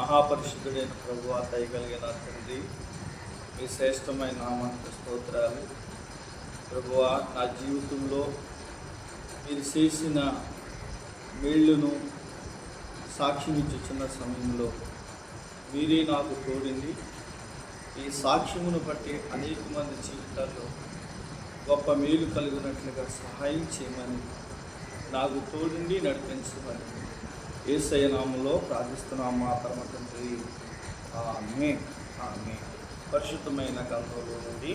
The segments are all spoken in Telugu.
మహాపరిశుద్ధుడైన ప్రభువా, దయగలిగిన తండ్రి, మీ శ్రేష్టమైన నామానికి స్తోత్రాలు. ప్రభువా, నా జీవితంలో మీరు చేసిన మేళ్ళును సాక్ష్యం ఇచ్చుచున్న సమయంలో మీరే నాకు తోడింది. ఈ సాక్ష్యమును బట్టి అనేక మంది జీవితాల్లో గొప్ప మేలు కలిగినట్లుగా సహాయం చేయమని, నాకు తోడిండి నడిపించమని యేసయ్య నామములో ప్రార్థిస్తున్నాం మా పరమ తండ్రి. ఆమేన్. ఆమేన్. పరిశుద్ధమైన గ్రంథంలో నుండి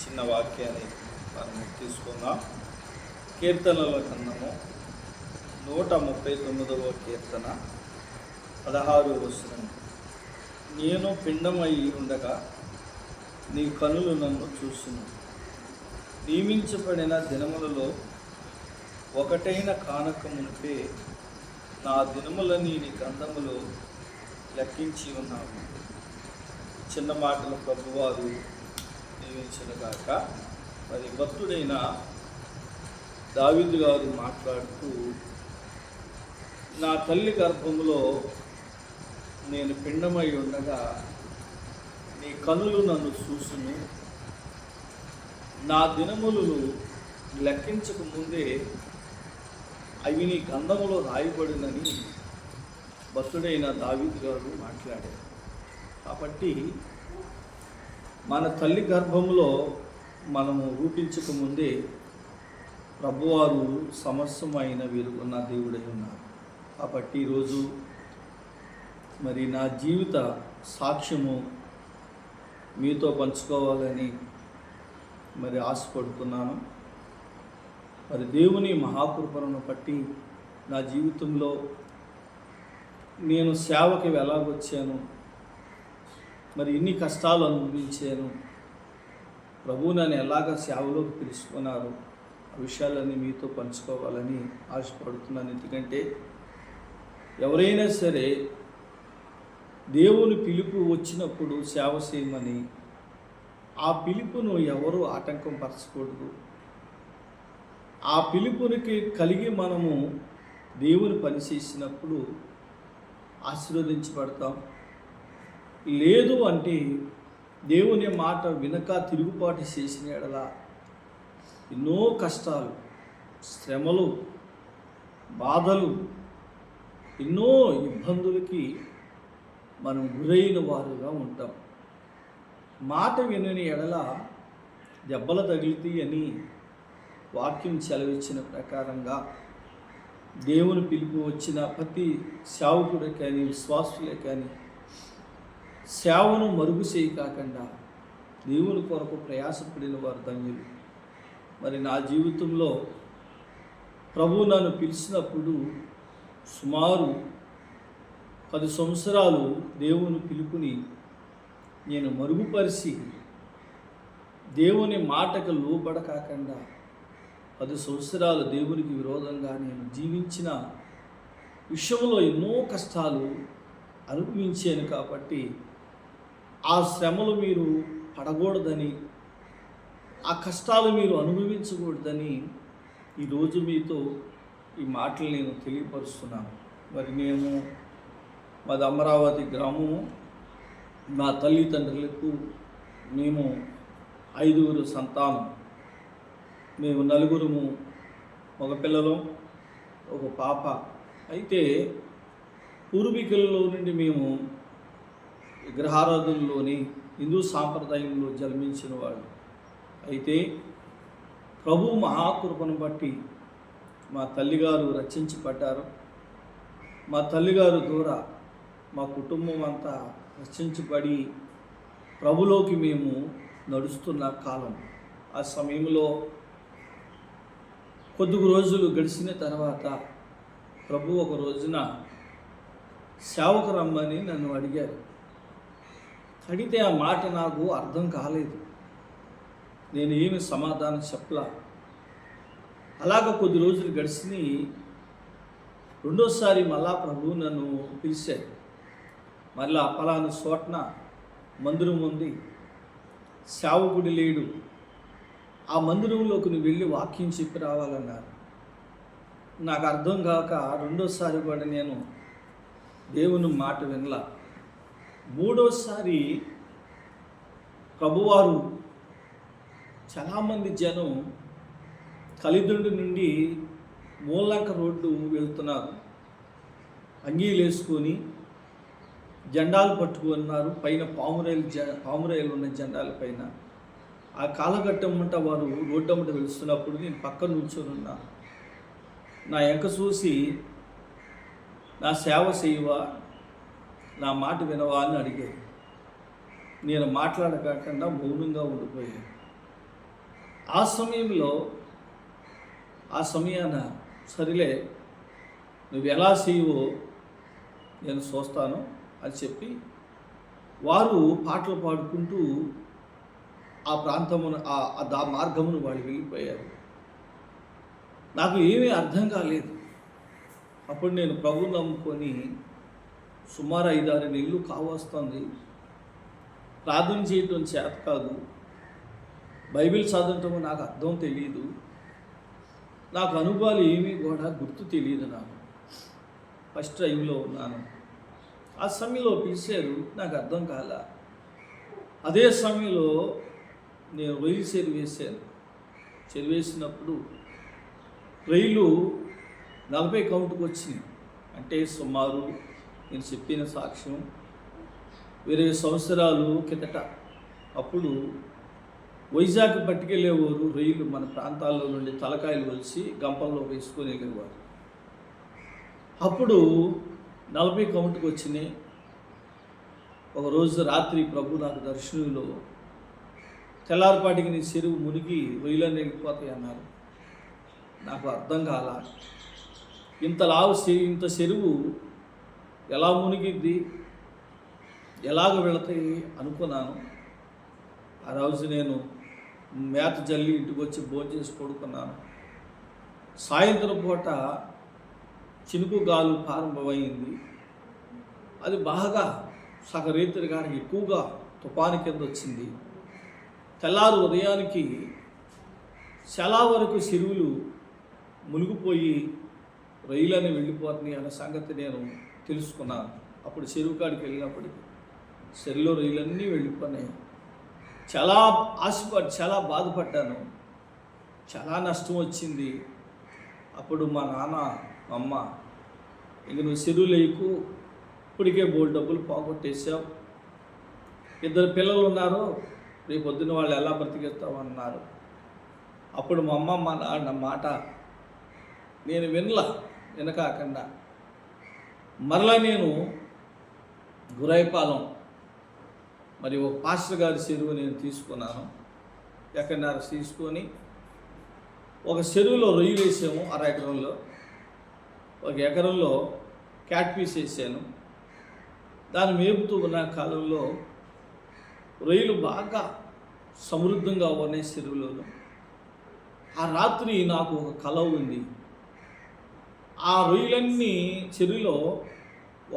చిన్న వాక్యాన్ని మనం తీసుకుందాం. కీర్తనల గ్రంథము 139వ కీర్తన 16వ వచనం. నేను పిండమై ఉండగా నీ కనులు నన్ను చూసును. నియమించబడిన దినములలో ఒకటైన కానక మునిపే నా దినములని నీ గ్రంథములో లెక్కించి ఉన్నాము. చిన్న మాటలు ప్రభువారు దీవించనుగాక. మరి భక్తుడైన దావీదు గారు మాట్లాడుతూ, నా తల్లి గర్భములో నేను పిండమై ఉండగా నీ కనులు నన్ను చూసును. నా దినములు లెక్కించక ముందే అవి నీ గ్రంథములో రాయబడినని భక్తుడైన దావీదు గారు మాట్లాడారు. కాబట్టి మన తల్లి గర్భంలో మనము రూపించక ముందే ప్రభువారు సమస్తమైన వీరున్న దేవుడై ఉన్నారు. కాబట్టి ఈరోజు మరి నా జీవిత సాక్ష్యము మీతో పంచుకోవాలని మరి ఆశపడుతున్నాను. మరి దేవుని మహాకృపను బట్టి నా జీవితంలో నేను సేవకి ఎలాగొచ్చాను, మరి ఇన్ని కష్టాలు అనుభవించాను, ప్రభువు నన్ను ఎలాగ సేవలోకి పిలుచుకున్నారు, ఆ విషయాలన్నీ మీతో పంచుకోవాలని ఆశపడుతున్నాను. ఎందుకంటే ఎవరైనా సరే దేవుని పిలుపు వచ్చినప్పుడు సేవ చేయమని, ఆ పిలుపును ఎవరు ఆటంకం పరచకూడదు. ఆ పిలుపునికి కలిగి మనము దేవుని పని చేసినప్పుడు ఆశీర్వదించబడతాం. లేదు అంటే దేవుని మాట వినక తిరుగుబాటు చేసిన ఎడల ఎన్నో కష్టాలు, శ్రమలు, బాధలు, ఎన్నో ఇబ్బందులకి మనం గురైన వారుగా ఉంటాం. మాట వినని ఎడల దెబ్బలు తగిలితాయి అని వాక్యం సెలవిచ్చిన ప్రకారంగా దేవుని పిలుపు వచ్చిన ప్రతి సేవకుడే కానీ విశ్వాసులే కానీ సేవను మరుగు చేయి కాకుండా దేవుని కొరకు ప్రయాసపడిన వారు ధన్యులు. మరి నా జీవితంలో ప్రభువు నన్ను పిలిచినప్పుడు సుమారు 10 సంవత్సరాలు దేవుని పిలుపుని నేను మరుగుపరిచి దేవుని మాటకు లోబడకాకుండా 10 సంవత్సరాలు దేవునికి విరోధంగా నేను జీవించిన విషయంలో ఎన్నో కష్టాలు అనుభవించాను. కాబట్టి ఆ శ్రమలు మీరు పడకూడదని, ఆ కష్టాలు మీరు అనుభవించకూడదని ఈరోజు మీతో ఈ మాటలు నేను తెలియపరుస్తున్నాను. మరి మాది అమరావతి గ్రామము. మా తల్లిదండ్రులకు మేము 5 సంతానం. మేము 4 మగపిల్లలు, ఒక పాప. అయితే పూర్వీకులలో నుండి మేము విగ్రహారాధనలోని హిందూ సాంప్రదాయంలో జన్మించిన వాళ్ళు. అయితే ప్రభు మహాకృపను బట్టి మా తల్లిగారు రక్షించబడ్డారు. మా తల్లిగారు ద్వారా మా కుటుంబం అంతా రక్షించబడి ప్రభులోకి మేము నడుస్తున్న కాలం. ఆ సమయంలో కొద్ది రోజులు గడిచిన తర్వాత ప్రభు ఒక రోజున సేవకు రమ్మని నన్ను అడిగారు. అడిగితే ఆ మాట నాకు అర్థం కాలేదు. నేను ఏమి సమాధానం చెప్పలా. అలాగ కొద్ది రోజులు గడిచి రెండోసారి మళ్ళా ప్రభు నన్ను పిలిచారు. మళ్ళా పలానా చోట్న మందిరం ఉంది, సేవకుడు లేడు, ఆ మందిరంలోకి నువ్వు వెళ్ళి వాక్యం చెప్పి రావాలన్నారు. నాకు అర్థం కాక రెండోసారి కూడా నేను దేవుని మాట వినలా. మూడోసారి ప్రభువారు చాలామంది జనం కలిదుండి నుండి మూలంక రోడ్డు వెళ్తున్నారు. అంగీలు వేసుకొని జెండాలు పట్టుకున్నారు. పైన పామురాయిలు ఉన్న జెండాల పైన ఆ కాలఘట్టమంట వారు రోడ్డమ్మట వెలుస్తున్నప్పుడు నేను పక్కన నుంచొని ఉన్నా. నా ఎంక చూసి నా సేవ చేయవా, నా మాట వినవా అని అడిగారు. నేను మాట్లాడకుండా మౌనంగా ఉండిపోయాను. ఆ సమయాన సరిలే నువ్వు ఎలా చేయవో నేను చూస్తాను అని చెప్పి వారు పాటలు పాడుకుంటూ ఆ ప్రాంతమును ఆ మార్గమును వాళ్ళు వెళ్ళిపోయారు. నాకు ఏమీ అర్థం కాలేదు. అప్పుడు నేను ప్రభువుని నమ్ముకొని సుమారు 5-6 నెలలు కావస్తుంది. ప్రార్థన చేయటం చేత కాదు, బైబిల్ చదవటం నాకు అర్థం తెలియదు, నాకు అనుభవాలు ఏమీ కూడా గుర్తు తెలియదు. నాకు ఫస్ట్ టైంలో ఉన్నాను. ఆ సమయంలో పిలిచారు, నాకు అర్థం కాల. అదే సమయంలో నేను రొయ్యలు చెరివేశాను. చెరివేసినప్పుడు రొయ్యలు 40 కౌంట్కి వచ్చింది. అంటే సుమారు నేను చెప్పిన సాక్ష్యం 20 సంవత్సరాలు కిందట. అప్పుడు వైజాగ్ పట్టుకెళ్ళేవారు రొయ్యలు. మన ప్రాంతాల్లో నుండి తలకాయలు వచ్చి గంపల్లో వేసుకొని వెళ్ళేవారు. అప్పుడు 40 కౌంట్కి వచ్చినాయి. ఒకరోజు రాత్రి ప్రభు నాకు దర్శనంలో తెల్లారిపాటికి నీ చెరువు మునిగి రొయ్యలన్నీ వెళ్ళిపోతాయి అన్నారు. నాకు అర్థం కాల. ఇంత చెరువు ఎలా మునిగిద్ది, ఎలాగ వెళతాయి అనుకున్నాను. ఆ రోజు నేను మేత జల్లి ఇంటికి వచ్చి భోజనం చేసి పడుకున్నాను. సాయంత్రం పూట చినుకు గాలు ప్రారంభమైంది. అది బాగా సగరీతిగా ఎక్కువగా తుఫాను కింద వచ్చింది. తెల్లారు ఉదయానికి చాలా వరకు చెరువులు మునిగిపోయి రొయ్యలని వెళ్ళిపోతున్నాయి అనే సంగతి నేను తెలుసుకున్నాను. అప్పుడు చెరువు కాడికి వెళ్ళినప్పటికీ చెరువులో రొయ్యలన్నీ వెళ్ళిపోయినాయి. చాలా చాలా బాధపడ్డాను. చాలా నష్టం వచ్చింది. అప్పుడు మా నాన్న అమ్మ, ఇంక నువ్వు చెరువులు వేయకు, ఇప్పటికే బోల్డ్ డబ్బులు పోగొట్టేసావు, 2 పిల్లలు ఉన్నారు, రేపు పొద్దున్న వాళ్ళు ఎలా బ్రతికేస్తావు అన్నారు. అప్పుడు మా అమ్మ మా నాన్న మాట నేను వినకాకుండా మరలా నేను గురైపాలెం మరి ఒక పాస్టర్ గారి చెరువు నేను తీసుకున్నాను. ఎక్కడన్నారు తీసుకొని ఒక చెరువులో రొయ్యలు వేసాము. 1/2 ఎకరంలో, 1 ఎకరంలో క్యాట్ పీస్ వేసాను. దాన్ని మేపుతూ ఉన్న కాలంలో రొయ్యలు బాగా సమృద్ధంగా ఉన్నాయి చెరువులలో. ఆ రాత్రి నాకు ఒక కల ఉంది. ఆ రొయ్యలన్నీ చెరువులో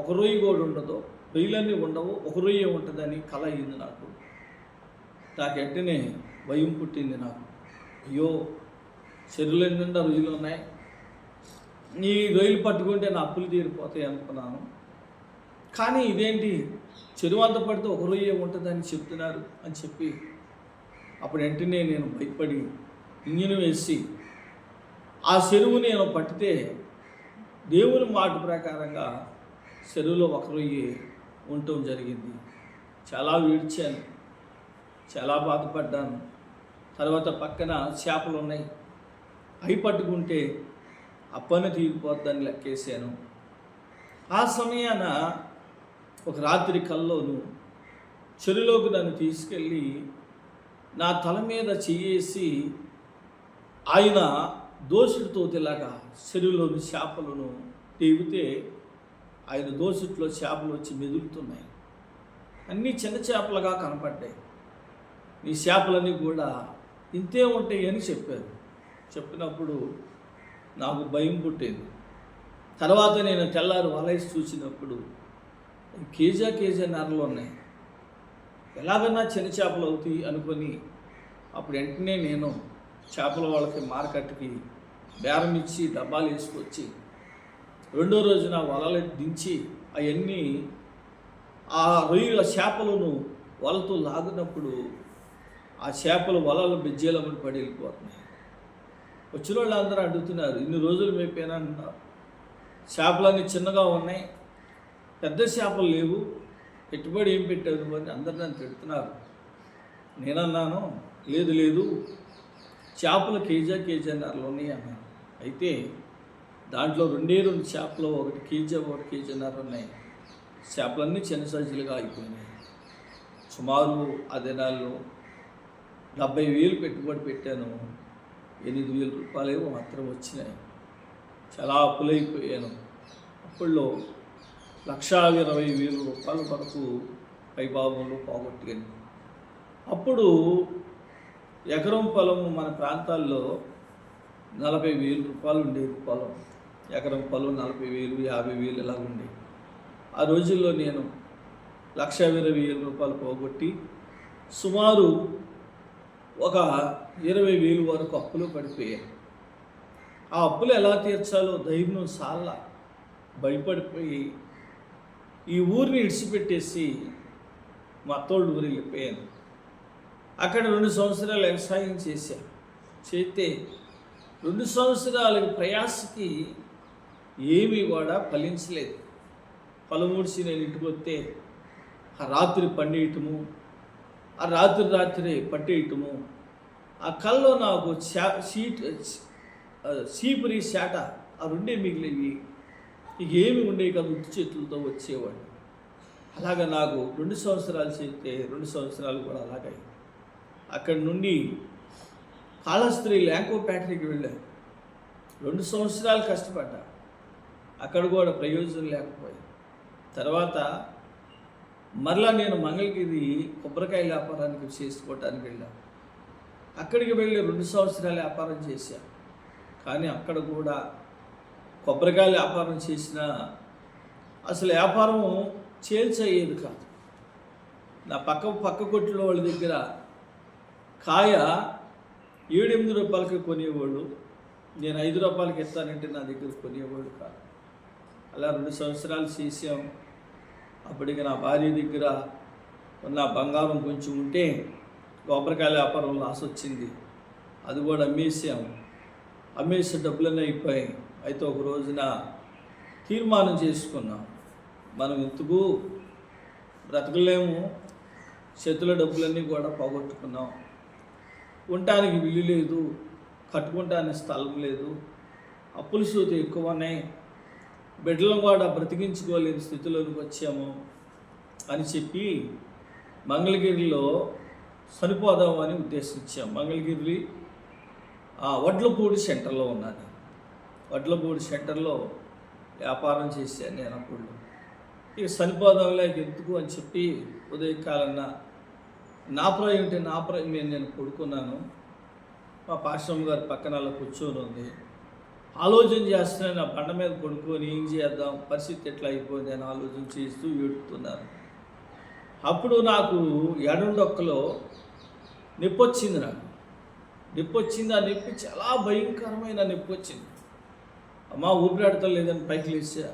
ఒక రొయ్య కూడా ఉండదు, రొయ్యలన్నీ ఉండవు, ఒక రొయ్య ఉంటుందని కల అయింది నాకు. వెంటనే భయం పుట్టింది నాకు. అయ్యో, చెరువుల నిండా రొయ్యలు ఉన్నాయి, ఈ రొయ్యలు పట్టుకుంటే నా అప్పులు తీరిపోతాయి అనుకున్నాను. కానీ ఇదేంటి, చెరువు అంత పడితే ఒక రొయ్య ఉంటుందని చెప్తున్నారు అని చెప్పి అప్పుడు వెంటనే నేను భయపడి ఇంజిన్ వేసి ఆ చెరువు నేను పట్టితే దేవుని మాట ప్రకారంగా చెరువులో ఒక రొయ్య ఉండటం జరిగింది. చాలా ఏడ్చాను, చాలా బాధపడ్డాను. తర్వాత పక్కన చేపలు ఉన్నాయి, అవి పట్టుకుంటే అప్పని తీరిపోద్దని లెక్కేసాను. ఆ సమయాన ఒక రాత్రి కల్లోను చెరువులోకి నన్ను తీసుకెళ్ళి నా తల మీద చెయ్యేసి ఆయన దోసుడితో ఇలాగా చెరువులోని చేపలను తీగితే ఆయన దోసుట్లో చేపలు వచ్చి మెదులుతున్నాయి. అన్నీ చిన్న చేపలుగా కనపడ్డాయి. ఈ చేపలన్నీ కూడా ఇంతే ఉంటాయి అని చెప్పారు. చెప్పినప్పుడు నాకు భయం పుట్టింది. తర్వాత నేను తెల్లారు వలైసి చూసినప్పుడు కేజీ నరలు ఉన్నాయి. ఎలాగన్నా చిన్న చేపలు అవుతాయి అనుకొని అప్పుడు వెంటనే నేను చేపల వాళ్ళకి మార్కెట్కి బేరం ఇచ్చి డబ్బాలు వేసుకొచ్చి 2వ రోజున వలలు దించి అవన్నీ ఆ రొయ్యల చేపలను వలతో లాగినప్పుడు ఆ చేపలు వలలు బెజ్జేలమ్మడి పడి వెళ్ళిపోతున్నాయి. వచ్చిన వాళ్ళు అందరూ అడుగుతున్నారు, ఇన్ని రోజులు మేపేనా అంటున్నారు. చేపలన్నీ చిన్నగా ఉన్నాయి, పెద్ద చేపలు లేవు, పెట్టుబడి ఏం పెట్టారు అని అందరు నన్ను తిడుతున్నారు. నేనన్నాను, లేదు లేదు, చేపలు కేజీన్నరలు ఉన్నాయి అన్నాను. అయితే దాంట్లో 2 చేపలు, 1 కేజీ 1 కేజీన్నర ఉన్నాయి. చేపలన్నీ చిన్న సైజులుగా అయిపోయినాయి. సుమారు ఆ దినాల్లో 70,000 పెట్టుబడి పెట్టాను, 8,000 రూపాయలు మాత్రం వచ్చినాయి. చాలా అప్పులైపోయాను. అప్పుల్లో 1,20,000 రూపాయల వరకు పైభాగంలో పోగొట్టాను. అప్పుడు ఎకరం పొలం మన ప్రాంతాల్లో 40,000 రూపాయలు ఉండేది పొలం. ఎకరం పొలం 40,000, 50,000 ఇలా ఉండేది. ఆ రోజుల్లో నేను 1,20,000 రూపాయలు పోగొట్టి సుమారు ఒక 20,000 వరకు అప్పులు పడిపోయాను. ఆ అప్పులు ఎలా తీర్చాలో ధైర్యం సాల భయపడిపోయి ఈ ఊరిని ఇడిచిపెట్టేసి మా అత్తోళ్ళ ఊరు వెళ్ళిపోయాను. అక్కడ 2 సంవత్సరాలు వ్యవసాయం చేశాను. చేస్తే 2 సంవత్సరాల ప్రయాసకి ఏమీ కూడా ఫలించలేదు. పొలమూడిసి నేను ఇంటికి వస్తే ఆ రాత్రి పండేయటము, ఆ రాత్రి పట్టేయటము, ఆ కల్లో నాకు చీపురి శాట ఆ 2 మిగిలివి, ఇక ఏమి ఉండేవి కాదు, ఉత్తి చేతులతో వచ్చేవాడు. అలాగా నాకు 2 సంవత్సరాలు చేస్తే 2 సంవత్సరాలు కూడా అలాగే. అక్కడి నుండి కాళహస్త్రి ల్యాంకో ఫ్యాక్టరీకి వెళ్ళాను. 2 సంవత్సరాలు కష్టపడ్డా, అక్కడ కూడా ప్రయోజనం లేకపోయింది. తర్వాత మరలా నేను మంగళగిరి కొబ్బరికాయల వ్యాపారానికి చేసుకోవటానికి వెళ్ళాను. అక్కడికి వెళ్ళి 2 సంవత్సరాలు వ్యాపారం చేశాను. కానీ అక్కడ కూడా కొబ్బరికాయల వ్యాపారం చేసిన అసలు వ్యాపారం చేల్చయ్యేది కాదు. నా పక్క కొట్టులో వాళ్ళ దగ్గర కాయ 7-8 రూపాయలకి కొనేవాళ్ళు, నేను 5 రూపాయలకి ఇస్తానంటే నా దగ్గర కొనేవాళ్ళు కాదు. అలా 2 సంవత్సరాలు చేసాం. అప్పటికి నా భార్య దగ్గర ఉన్న బంగారం కొంచెం ఉంటే కొబ్బరికాయల వ్యాపారం లాస్ వచ్చింది, అది కూడా అమ్మేసాం. అమ్మేసే డబ్బులన్నీ అయిపోయాయి. అయితే ఒక రోజున తీర్మానం చేసుకున్నాం, మనం ఎందుకు బ్రతకలేము, చేతుల డబ్బులన్నీ కూడా పోగొట్టుకున్నాం, ఉండటానికి ఇల్లు లేదు, కట్టుకుంటానికి స్థలం లేదు, అప్పుల సూతి ఎక్కువ ఉన్నాయి, బిడ్డలను కూడా బ్రతికించుకోలేని స్థితిలోకి వచ్చాము అని చెప్పి మంగళగిరిలో చనిపోదాం అని ఉద్దేశించాం. మంగళగిరి వడ్లపూడి సెంటర్లో ఉన్నాను. వడ్లపూడి సెంటర్లో వ్యాపారం చేశాను నేను అప్పుడు. ఇక చనిపోదాంలే ఎందుకు అని చెప్పి ఉదయకాలన్న నా ప్రాయం ఉంటే నా ప్రాయం మీద నేను పడుకున్నాను. మా పాశ్రమ గారి పక్కన అలా కూర్చొని ఉంది. ఆలోచన చేస్తున్నాను, నా బండ మీద పడుకొని ఏం చేద్దాం, పరిస్థితి ఎట్లా అయిపోయింది అని ఆలోచన చేస్తూ ఏడుతున్నాను. అప్పుడు నాకు ఎడండొక్కలో నొప్పి వచ్చింది. నొప్పి వచ్చింది. ఆ నొప్పి చాలా భయంకరమైన నొప్పి వచ్చింది. అమ్మ ఊపిరాడతా లేదని పైకి లేచా.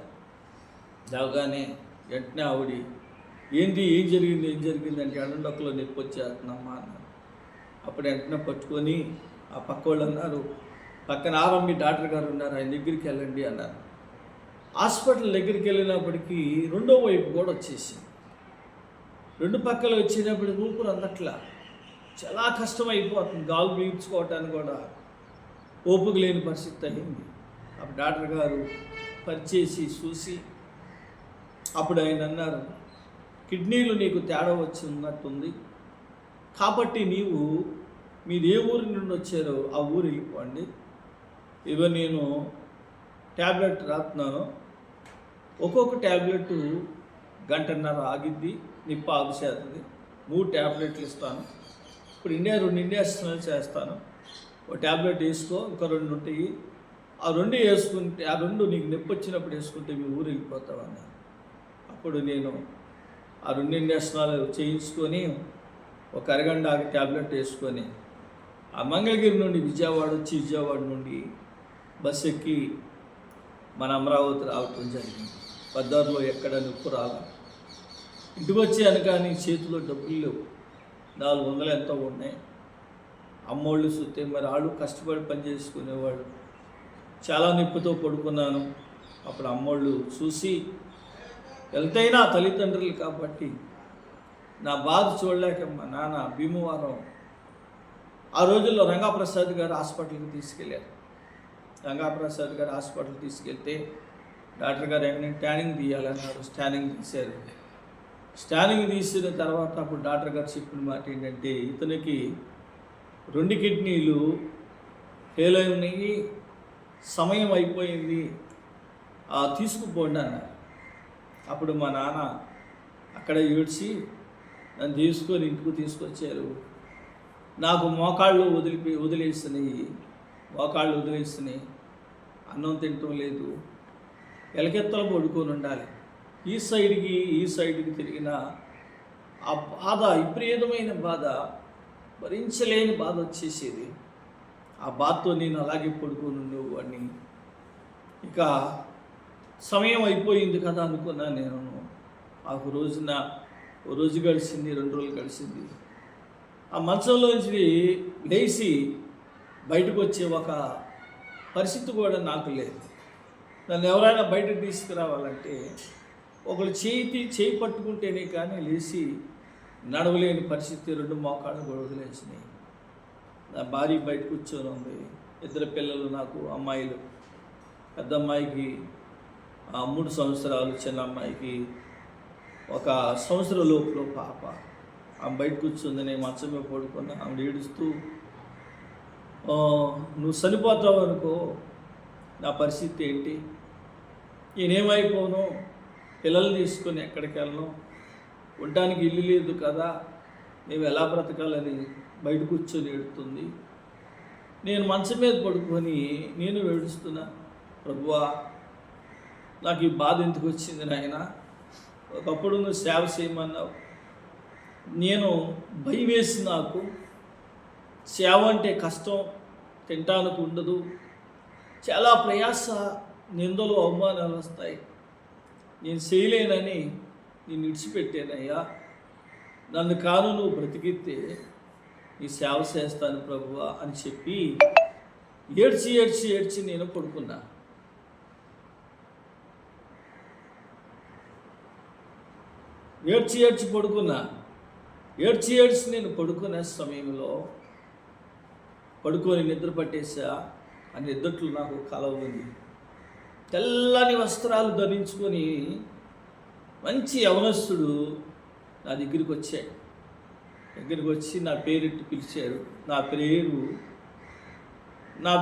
లేవగానే వెంటనే ఆవిడ ఏం జరిగింది అంటే ఎడండొక్కలో నొప్పి వచ్చేస్తున్నామ్మా అన్నారు. అప్పుడు వెంటనే పట్టుకొని ఆ పక్క వాళ్ళు అన్నారు, పక్కన ఆర్ఎంబి డాక్టర్ గారు ఉన్నారు, ఆయన దగ్గరికి వెళ్ళండి అన్నారు. హాస్పిటల్ దగ్గరికి వెళ్ళినప్పటికీ 2వ వైపు కూడా వచ్చేసింది. 2 పక్కలు వచ్చినప్పటికి ఊపిరి అందట్లా, చాలా కష్టం అయిపోతుంది. గాలు పీల్చుకోవటానికి కూడా ఓపిక లేని పరిస్థితి అయింది. అప్పుడు డాక్టర్ గారు పరిచేసి చూసి అప్పుడు ఆయన అన్నారు, కిడ్నీలు నీకు తేడా వచ్చి ఉన్నట్టుంది, కాబట్టి మీరు ఏ ఊరి నుండి వచ్చారో ఆ ఊరు వెళ్ళిపోండి. ఇగో నేను ట్యాబ్లెట్ రాస్తున్నాను, ఒక్కొక్క ట్యాబ్లెట్ 1.5 గంట ఆగిద్ది, నిప్ప ఆగుసేస్తుంది. 3 ట్యాబ్లెట్లు ఇస్తాను. ఇప్పుడు 2 ఇంజక్షన్లు చేస్తాను. ఒక ట్యాబ్లెట్ వేసుకో, ఇంకా 2 ఉంటాయి, ఆ 2 వేసుకుంటే, ఆ 2 నీకు నొప్పి వచ్చినప్పుడు వేసుకుంటే మీ ఊరు వెళ్ళిపోతావు అన్నారు. అప్పుడు నేను ఆ 2 ఇంజక్షన్లు చేయించుకొని ఒక అరగంట ఆగి ట్యాబ్లెట్ వేసుకొని ఆ మంగళగిరి నుండి విజయవాడ నుండి బస్సు ఎక్కి మన అమరావతి రావటం జరిగింది. బజార్లో ఎక్కడ నొప్పు రాల. ఇంటికి వచ్చాను కానీ చేతిలో డబ్బులు లేవు. 400 ఎంతో ఉన్నాయి. అమ్మోళ్ళు చూస్తే మరి వాళ్ళు కష్టపడి పని చేసుకునేవాళ్ళు. చాలా నొప్పితో పడుకున్నాను. అప్పుడు అమ్మోళ్ళు చూసి, ఎంతైనా తల్లిదండ్రులు కాబట్టి నా బాధ చూడలేక మా నాన్న భీమవరం, ఆ రోజుల్లో రంగాప్రసాద్ గారు హాస్పిటల్కి తీసుకెళ్ళారు. రంగాప్రసాద్ గారు హాస్పిటల్కి తీసుకెళ్తే డాక్టర్ గారు ఏమైనా స్కానింగ్ తీయాలన్నారు. స్కానింగ్ తీశారు. స్కానింగ్ తీసిన తర్వాత అప్పుడు డాక్టర్ గారు చెప్పిన మాట ఏంటంటే, ఇతనికి 2 కిడ్నీలు ఫెయిల్ అయి ఉన్నాయి, సమయం అయిపోయింది, తీసుకుపోండి అన్నారు. అప్పుడు మా నాన్న అక్కడ ఏడ్చి నన్ను తీసుకొని ఇంటికి తీసుకొచ్చారు. నాకు మోకాళ్ళు వదిలేస్తున్నాయి, అన్నం తింటం లేదు, ఎలకెత్తలు పడుకొని ఉండాలి. ఈ సైడ్కి తిరిగిన ఆ బాధ, విపరీతమైన బాధ, భరించలేని బాధ వచ్చేసేది. ఆ బాధతో నేను అలాగే పడుకొని ఉండేవాడిని. ఇక సమయం అయిపోయింది కదా అనుకున్నాను నేను. ఒక రోజు గడిచింది, 2 రోజులు గడిచింది. ఆ మంచంలోంచి లేచి బయటకు వచ్చే ఒక పరిస్థితి కూడా నాకు లేదు. నన్ను ఎవరైనా బయటకు తీసుకురావాలంటే ఒకళ్ళు చేయి పట్టుకుంటేనే కానీ లేచి నడవలేని పరిస్థితి. 2 మోకాళ్ళు కూడా వదిలేసినాయి. నా భార్య బయట కూర్చొని ఉంది. 2 పిల్లలు నాకు, అమ్మాయిలు. పెద్ద అమ్మాయికి 3 సంవత్సరాలు, చిన్న అమ్మాయికి 1 సంవత్సరం లోపల పాప. ఆమె బయట కూర్చుంది, నేను మంచం మీద పడుకున్నా. ఆమె ఏడుస్తూ, నువ్వు చనిపోతావు అనుకో, నా పరిస్థితి ఏంటి, నేనేమైపోను, పిల్లలు తీసుకొని ఎక్కడికి వెళ్ళను, ఉండటానికి ఇల్లు లేదు కదా, మేము ఎలా బ్రతకాలని బయట కూర్చొని ఏడుతుంది. నేను మంచం మీద పడుకొని నేను ఏడుస్తున్నా, ప్రభువా నాకు ఈ బాధ ఎందుకు వచ్చింది నాయన, ఒకప్పుడు నువ్వు సేవ చేయమన్నావు, నేను భయం వేసి, నాకు సేవ అంటే కష్టం, తినటానికి ఉండదు, చాలా ప్రయాస, నిందలు అవమానాలు వస్తాయి, నేను చేయలేనని నేను విడిచిపెట్టానయ్యా, నన్ను కాను నువ్వు బ్రతికితే నీ సేవ చేస్తాను ప్రభువా అని చెప్పి ఏడ్చి నేను పడుకున్నా. ఏడ్చి నేను పడుకునే సమయంలో పడుకొని నిద్ర పట్టేసా. ఆ నిద్రలో నాకు కల ఉంది. తెల్లని వస్త్రాలు ధరించుకొని మంచి యవనస్తుడు నా దగ్గరికి వచ్చి నా పేరెట్టి పిలిచారు. నా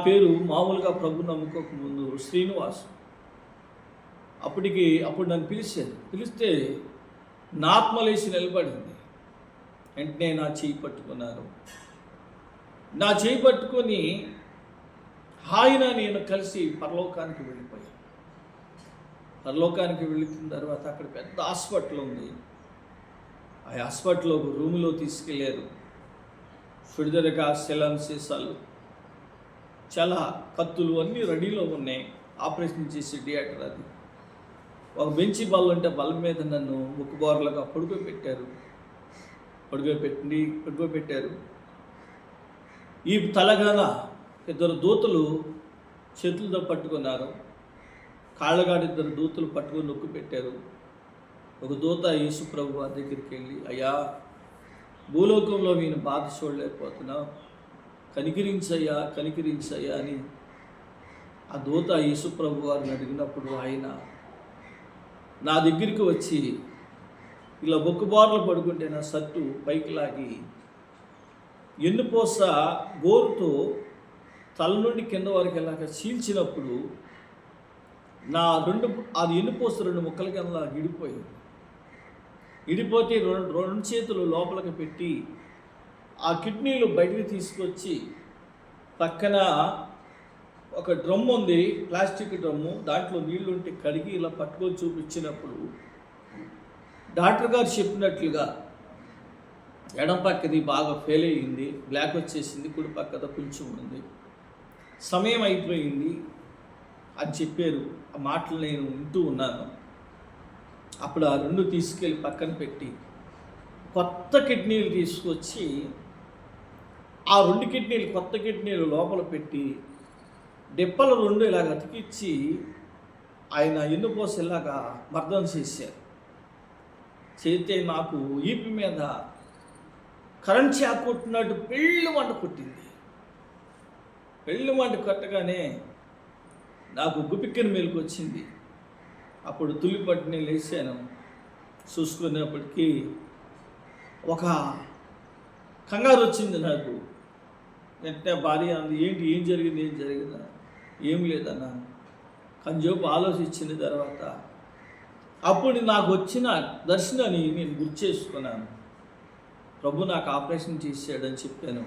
పేరు మామూలుగా ప్రభు నమ్ముకోక ముందు శ్రీనివాసు. అప్పుడు నన్ను పిలిస్తే నా ఆత్మ లేచి నిలబడింది. వెంటనే నా చేయి పట్టుకున్నారు. నా చేయి పట్టుకొని ఆయన నేను కలిసి పరలోకానికి వెళ్ళిపోయాను. పరలోకానికి వెళ్ళిన తర్వాత అక్కడ పెద్ద హాస్పిటల్ ఉంది. ఆ హాస్పిటల్లో ఒక రూములో తీసుకెళ్ళారు. ఫిడిదరగా సెలాన్ సీసాలు, చాలా కత్తులు అన్నీ రెడీలో ఉన్నాయి. ఆపరేషన్ చేసే థియేటర్ అది. ఒక బెంచి బల్ల ఉంటే బల్ల మీద నన్ను ముక్కుబోర్లుగా పడుకోబెట్టారు. ఈ తలగాన 2 దూతలు చేతులతో పట్టుకున్నారు. కాళ్ళగాడు 2 దూతలు పట్టుకొని నొక్కి పెట్టారు. ఒక దూత యేసు ప్రభు వారి దగ్గరికి వెళ్ళి, అయ్యా భూలోకంలో నేను బాధ చూడలేకపోతున్నావు, కనికరించయ్యా అని ఆ దూత యేసు ప్రభు వారిని అడిగినప్పుడు ఆయన నా దగ్గరికి వచ్చి ఇలా బొక్కుబార్లు పడుకుంటే నా సత్తు పైకి లాగి ఎన్నుపోస గోరుతో తల నుండి కింద వరకు ఇలాగ చీల్చినప్పుడు అది ఎన్నుపోస 2 ముక్కల కింద ఇడిపోతే 2 చేతులు లోపలికి పెట్టి ఆ కిడ్నీలు బయటికి తీసుకొచ్చి పక్కన ఒక డ్రమ్ ఉంది, ప్లాస్టిక్ డ్రమ్ము, దాంట్లో నీళ్లుంటే కడిగి ఇలా పట్టుకొని చూపించినప్పుడు డాక్టర్ గారు చెప్పినట్లుగా ఎడం పక్కది బాగా ఫెయిల్ అయ్యింది, బ్లాక్ వచ్చేసింది, కుడి పక్కద కొంచెం ఉంది, సమయం అయిపోయింది అని చెప్పారు. ఆ మాటలు నేను వింటూ ఉన్నాను. అప్పుడు ఆ రెండు తీసుకెళ్ళి పక్కన పెట్టి కొత్త కిడ్నీలు తీసుకొచ్చి ఆ రెండు కిడ్నీలు కొత్త కిడ్నీలు లోపల పెట్టి డిప్పలు రెండు ఇలాగ అతికిచ్చి ఆయన ఎన్నుపోసి ఇలాగా మర్దన చేశారు. చేస్తే నాకు ఈపి మీద కరెంట్ షాక్ కొట్టినట్టు పెళ్ళు మంట కొట్టింది. పెళ్ళు మంట కొట్టగానే నాకు గుపిక్కిన మేలుకు వచ్చింది. అప్పుడు తుల్లిపట్టి నేను లేచాను. చూసుకునేప్పటికీ ఒక కంగారు వచ్చింది నాకు. వెంటనే భార్య అంది, ఏంటి ఏం జరిగిందా? ఏం లేదన్నా. కొంచెంసేపు ఆలోచించిన తర్వాత అప్పుడు నాకు వచ్చిన దర్శనాన్ని నేను గుర్తు చేసుకున్నాను. ప్రభు నాకు ఆపరేషన్ చేశాడని చెప్పాను.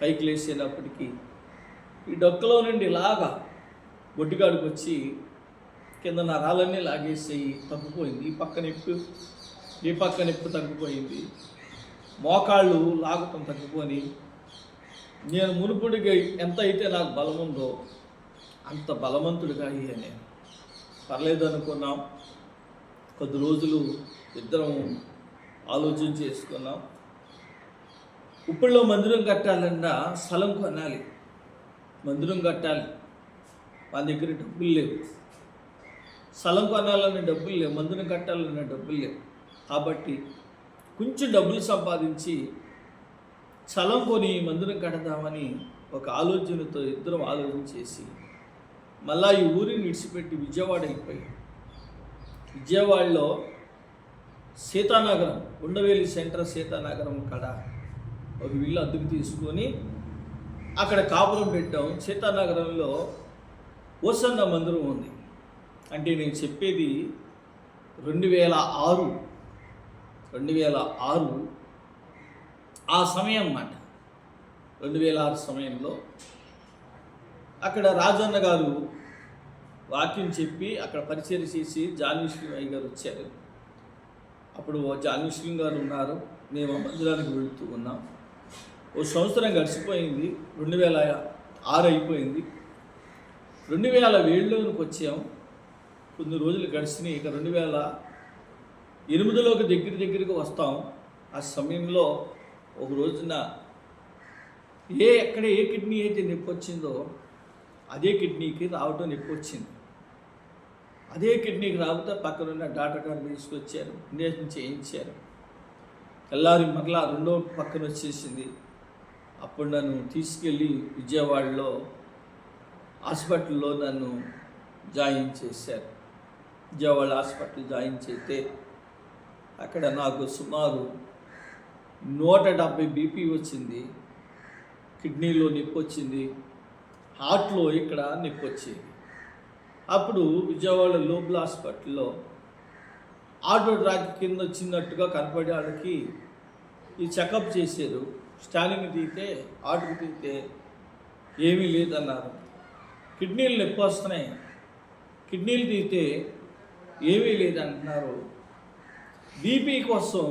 పైకి లేచేటప్పటికీ ఈ డొక్కలో నుండి ఇలాగా బొడ్డిగాడికి వచ్చి కింద నరాలన్నీ లాగేసి తగ్గిపోయింది. ఈ పక్క నొప్పి తగ్గిపోయింది. మోకాళ్ళు లాగటం తగ్గిపోయి నేను మునుపుడిగా ఎంత అయితే నాకు బలం ఉందో అంత బలవంతుడిగా అయ్యాను. పర్లేదు అనుకున్నాం. కొద్ది రోజులు ఇద్దరం ఆలోచన చేసుకున్నాం. ఇప్పుడులో మందిరం కట్టాలన్నా స్థలం కొనాలి, మందిరం కట్టాలి. మా దగ్గర డబ్బులు లేవు. స్థలం కొనాలనే డబ్బులు లేవు, మందిరం కట్టాలనే డబ్బులు లేవు. కాబట్టి కొంచెం డబ్బులు సంపాదించి స్థలం కొని మందిరం కడదామని ఒక ఆలోచనతో ఇద్దరం ఆలోచన చేసి మళ్ళా ఈ ఊరిని విడిచిపెట్టి విజయవాడ వెళ్ళిపోయి విజయవాడలో సీతానగరం, ఉండవేలి సెంటర్ సీతానగరం కాడ ఒక ఇల్లు అద్దెకు తీసుకొని అక్కడ కాపురం పెట్టాం. సీతానగరంలో ఓసన్న మందిరం ఉంది. అంటే నేను చెప్పేది 2006 ఆ సమయం అన్నమాట. 2006 సమయంలో అక్కడ రాజన్న గారు వాక్యం చెప్పి అక్కడ పరిచయం చేసి జాన్విశ్రీమయ్య గారు వచ్చారు. అప్పుడు జాన్విశ్రీ గారు ఉన్నారు. మేము ఆ మందిరానికి వెళుతూ ఉన్నాం. ఓ సంవత్సరం గడిచిపోయింది. 2006 అయిపోయింది. 2007లోకి వచ్చాం. కొన్ని రోజులు గడిచినాయి. ఇక 2008లోకి దగ్గరికి వస్తాం. ఆ సమయంలో ఒక రోజున ఎక్కడ ఏ కిడ్నీ అయితే నొప్పి వచ్చిందో అదే కిడ్నీకి రావటం నొప్పి వచ్చింది. అదే కిడ్నీకి రాకపోతే పక్కనున్న డాక్టర్ గారు తీసుకొచ్చారు, ఇంజక్షన్ చేయించారు. తెల్లారి మరలా రెండో పక్కన వచ్చేసింది. అప్పుడు నన్ను తీసుకెళ్ళి విజయవాడలో హాస్పిటల్లో నన్ను జాయిన్ చేశారు. విజయవాడ హాస్పిటల్ జాయిన్ చేస్తే అక్కడ నాకు సుమారు 170 బీపీ వచ్చింది. కిడ్నీలో నొప్పి వచ్చింది. హార్ట్లో ఇక్కడ నొప్పి వచ్చింది. అప్పుడు విజయవాడ లోపల హాస్పిటల్లో ఆటో ట్రాక్ కింద వచ్చినట్టుగా కనపడే వాళ్ళకి ఈ చెకప్ చేశారు. స్టాలింగ్ తీస్తే ఆటోకి తీస్తే ఏమీ లేదన్నారు. కిడ్నీలు నొప్పి వస్తున్నాయి, కిడ్నీలు తీస్తే ఏమీ లేదంటున్నారు. బీపీ కోసం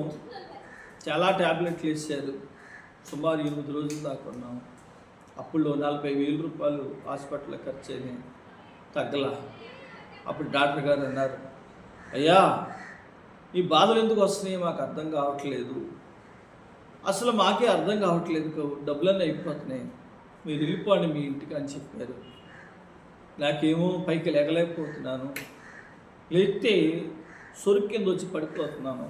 చాలా ట్యాబ్లెట్లు వేసారు. సుమారు 8 రోజులు దాకా ఉన్నాం. అప్పుడు 40,000 రూపాయలు హాస్పిటల్లో ఖర్చు అయినాయి, తగ్గల. అప్పుడు డాక్టర్ గారు అన్నారు, అయ్యా ఈ బాధలు ఎందుకు వస్తున్నాయి మాకు అర్థం కావట్లేదు, అసలు మాకే అర్థం కావట్లేదు, డబ్బులన్నీ అయిపోతున్నాయి, మీరు వెళ్ళిపోండి మీ ఇంటికి అని చెప్పారు. నాకేమో పైకి లేగలేకపోతున్నాను, లేస్తే సొరుకు కింద వచ్చి పడిపోతున్నాను.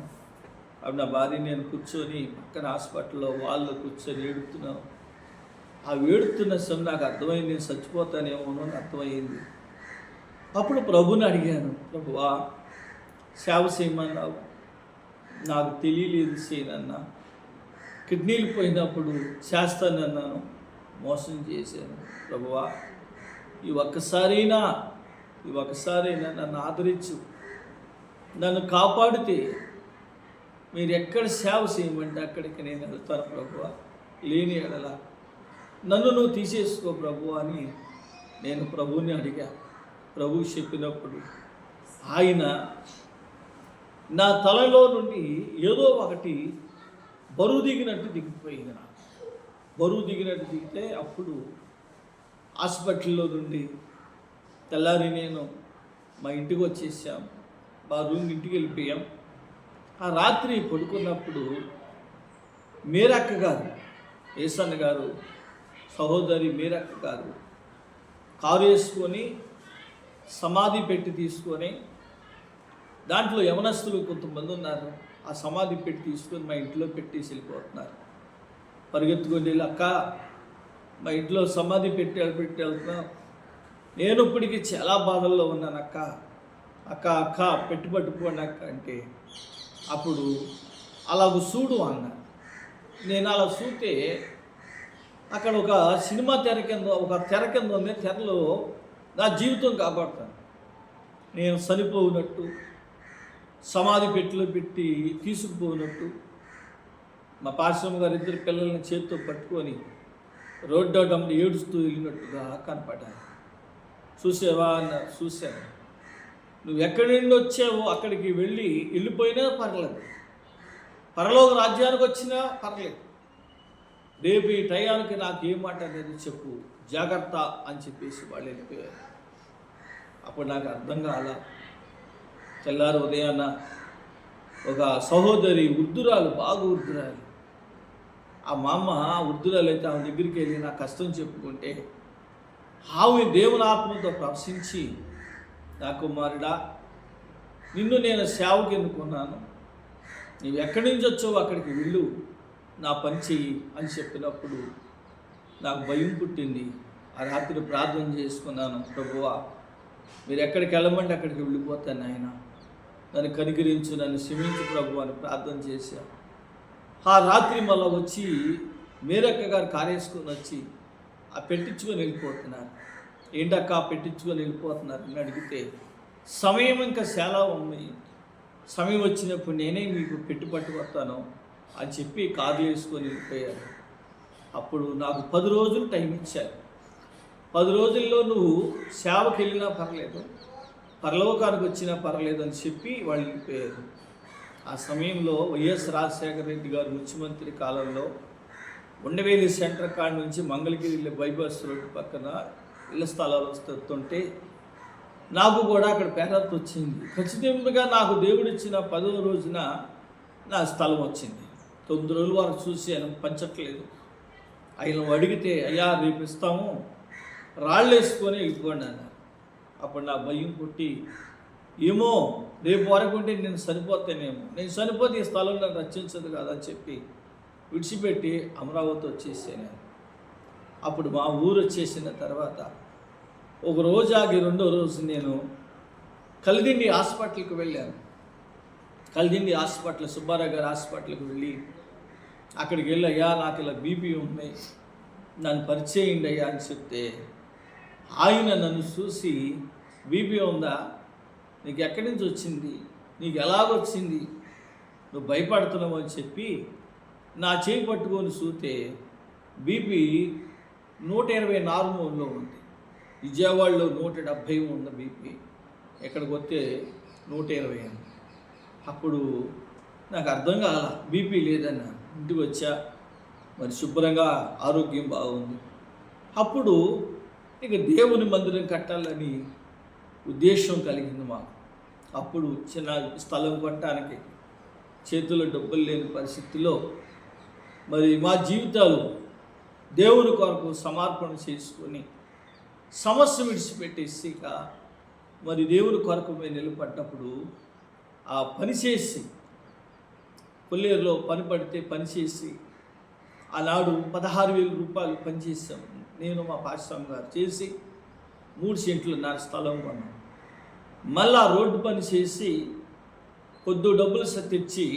అప్పుడు నా భార్య నేను కూర్చొని పక్కన హాస్పిటల్లో వాళ్ళు కూర్చొని ఏడుతున్నాను. ఆ ఏడుతున్న సమయం నాకు అర్థమైంది, నేను చచ్చిపోతానేమో అని అర్థమైంది. అప్పుడు ప్రభుని అడిగాను, ప్రభువా సేవ చేయమన్నావు, నాకు తెలియలేదు చేయనన్నా. కిడ్నీలు పోయినప్పుడు చేస్తానన్నాను, మోసం చేశాను. ప్రభువా ఈ ఒక్కసారైనా నన్ను ఆదరించు, నన్ను కాపాడితే మీరు ఎక్కడ సేవ చేయమంటే అక్కడికి నేను వెళ్తాను ప్రభువా, లేని ఎడల నన్ను నువ్వు తీసేసుకో ప్రభు అని నేను ప్రభువుని అడిగా. ప్రభువు చెప్పినప్పుడు ఆయన నా తలలో నుండి ఏదో ఒకటి బరువు దిగినట్టు దిగిపోయింది. నాకు బరువు దిగినట్టు దిగితే అప్పుడు హాస్పిటల్లో నుండి తెల్లారి నేను మా ఇంటికి వచ్చేసాము. మా రూమ్ ఇంటికి వెళ్ళిపోయాం. ఆ రాత్రి పడుకున్నప్పుడు మీరక్క గారు, ఏసన్న గారు సహోదరి మీరక్క గారు కారు వేసుకొని సమాధి పెట్టి తీసుకొని, దాంట్లో యవనస్తులు కొంతమంది ఉన్నారు, ఆ సమాధి పెట్టి తీసుకొని మా ఇంట్లో పెట్టేసి వెళ్ళిపోతున్నారు. పరిగెత్తుకొని వెళ్ళి, అక్క మా ఇంట్లో సమాధి పెట్టి వెళ్తున్నాం, నేను ఇప్పటికీ చాలా బాధల్లో ఉన్నాను అక్క, అక్క అక్క పెట్టి పట్టుకోండి అక్క అంటే, అప్పుడు అలాగ చూడు అన్న. నేను అలా చూస్తే అక్కడ ఒక సినిమా తెర కింద ఉంది. తెరలో నా జీవితం కాపాడుతాను, నేను చనిపోయినట్టు, సమాధి పెట్టిలో పెట్టి తీసుకుపోయినట్టు, మా పాశ్రమ గారు ఇద్దరు పిల్లల్ని చేతితో పట్టుకొని రోడ్డు అడ్డంలో ఏడుస్తూ వెళ్ళినట్టుగా కనపడ్డాను. చూసావా అన్నారు. చూశాను. నువ్వు ఎక్కడి నుండి వచ్చావో అక్కడికి వెళ్ళిపోయినా పర్లేదు, పరలోక రాజ్యానికి వచ్చినా పర్లేదు, రేపు ఈ టయానికి నాకు ఏ మాట అనేది చెప్పు, జాగ్రత్త అని చెప్పేసి వాళ్ళు వెళ్ళిపోయారు. అప్పుడు నాకు అర్థం కాల. తెల్లారు ఉదయాన్న ఒక సహోదరి వృద్ధురాలు, బాగా వృద్ధురాలు, ఆ మా అమ్మ వృద్ధురాలు అయితే ఆమె దగ్గరికి వెళ్ళి నా కష్టం చెప్పుకుంటే, ఆమె దేవుని ఆత్మతో ప్రవశించి, నా కుమారుడా నిన్ను నేను సేవకి ఎన్నుకున్నాను, నీవు ఎక్కడి నుంచి వచ్చావో అక్కడికి వెళ్ళు, నా పని చెయ్యి అని చెప్పినప్పుడు నాకు భయం పుట్టింది. ఆ రాత్రి ప్రార్థన చేసుకున్నాను, ప్రభువా మీరు ఎక్కడికి వెళ్ళమంటే అక్కడికి వెళ్ళిపోతాను ఆయన, నన్ను కనికరించు, నన్ను క్షమించు ప్రభు అని ప్రార్థన చేశాను. ఆ రాత్రి మళ్ళీ వచ్చి మేరక్క గారు కారేసుకొని వచ్చి ఆ పెట్టించుకొని వెళ్ళిపోతున్నారు. ఏంటక్క పెట్టించుకొని వెళ్ళిపోతున్నారు అని అడిగితే, సమయం ఇంకా చాలా ఉంది, సమయం వచ్చినప్పుడు నేనే మీకు పెట్టి పట్టుకొస్తాను అని చెప్పి కారు వేసుకొని వెళ్ళిపోయారు. అప్పుడు నాకు 10 రోజులు టైం ఇచ్చారు. 10 రోజుల్లో నువ్వు సేవకి వెళ్ళినా పర్లేదు, పరలోకానికి వచ్చినా పర్లేదు అని చెప్పి వాళ్ళు వెళ్ళిపోయారు. ఆ సమయంలో వైఎస్ రాజశేఖర రెడ్డి గారు ముఖ్యమంత్రి కాలంలో ఉండవేలి సెంటర్ కాడ నుంచి మంగళగిరి బైపాస్ రోడ్డు పక్కన ఇళ్ల స్థలాలు వస్తుంటే నాకు కూడా అక్కడ పేరత్ వచ్చింది. ఖచ్చితంగా నాకు దేవుడు ఇచ్చిన 10వ రోజున నా స్థలం వచ్చింది. 9 రోజుల వరకు చూశాను, పంచట్లేదు. ఆయన అడిగితే, అయ్యా రేపు ఇస్తాము, రాళ్ళు వేసుకొని వెళ్ళిపోండి అన్నారు. అప్పుడు నా భయం పుట్టి, ఏమో రేపు వరకు ఉంటే నేను చనిపోతేనేమో, నేను చనిపోతే ఈ స్థలం నన్ను రక్షించదు కదా అని చెప్పి విడిచిపెట్టి అమరావతి వచ్చేసాను. అప్పుడు మా ఊరు వచ్చేసిన తర్వాత ఒక రోజు ఆగి 2వ రోజు నేను కలిదిండి హాస్పిటల్కి వెళ్ళాను. కలిదిండి హాస్పిటల్, సుబ్బారావు గారి హాస్పిటల్కి వెళ్ళి అక్కడికి వెళ్ళి, అయ్యా నాకు ఇలా బీపీ ఉన్నాయి, నన్ను పరిచయండి అయ్యా అని చెప్తే ఆయన నన్ను చూసి, బీపీ ఉందా, నీకు ఎక్కడి నుంచి వచ్చింది, నీకు ఎలాగొచ్చింది, నువ్వు భయపడుతున్నావు అని చెప్పి నా చేయి పట్టుకొని చూస్తే బీపీ 120 నార్మల్లో ఉంది. విజయవాడలో 170 ఉంది బీపీ, ఎక్కడికి వస్తే 120 అని. అప్పుడు నాకు అర్థం కాల, బీపీ లేదన్నా. ఇంటికి వచ్చా, మరి శుభ్రంగా ఆరోగ్యం బాగుంది. అప్పుడు ఇక దేవుని మందిరం కట్టాలని ఉద్దేశం కలిగింది మాకు. అప్పుడు చిన్న స్థలం కొట్టడానికి చేతుల్లో డబ్బులు లేని పరిస్థితిలో మరి మా జీవితాలు దేవుని కొరకు సమర్పణ చేసుకొని సమస్య విడిచిపెట్టేసి ఇక మరి దేవుని కొరకు మేము నిలబడ్డప్పుడు ఆ పని చేసి, కొల్లేరులో పని పడితే పని చేసి ఆనాడు 16,000 రూపాయలు పనిచేసాం. నేను మా పాశ్రమ గారు చేసి 3 సెంట్లున్నర స్థలం కొన్నాం. మళ్ళా రోడ్డు పని చేసి కొద్ది డబ్బులు తెచ్చి